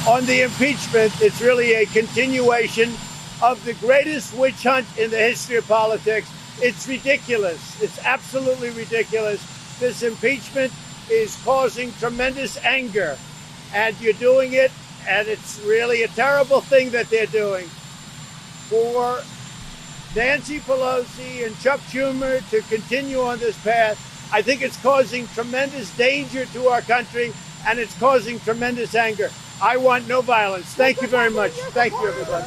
on the impeachment, it's really a continuation of the greatest witch hunt in the history of politics. It's ridiculous. It's absolutely ridiculous. This impeachment is causing tremendous anger, and you're doing it, and it's really a terrible thing that they're doing. For Nancy Pelosi and Chuck Schumer to continue on this path, I think it's causing tremendous danger to our country, and it's causing tremendous anger. I want no violence. Thank you very much. Thank you, everybody.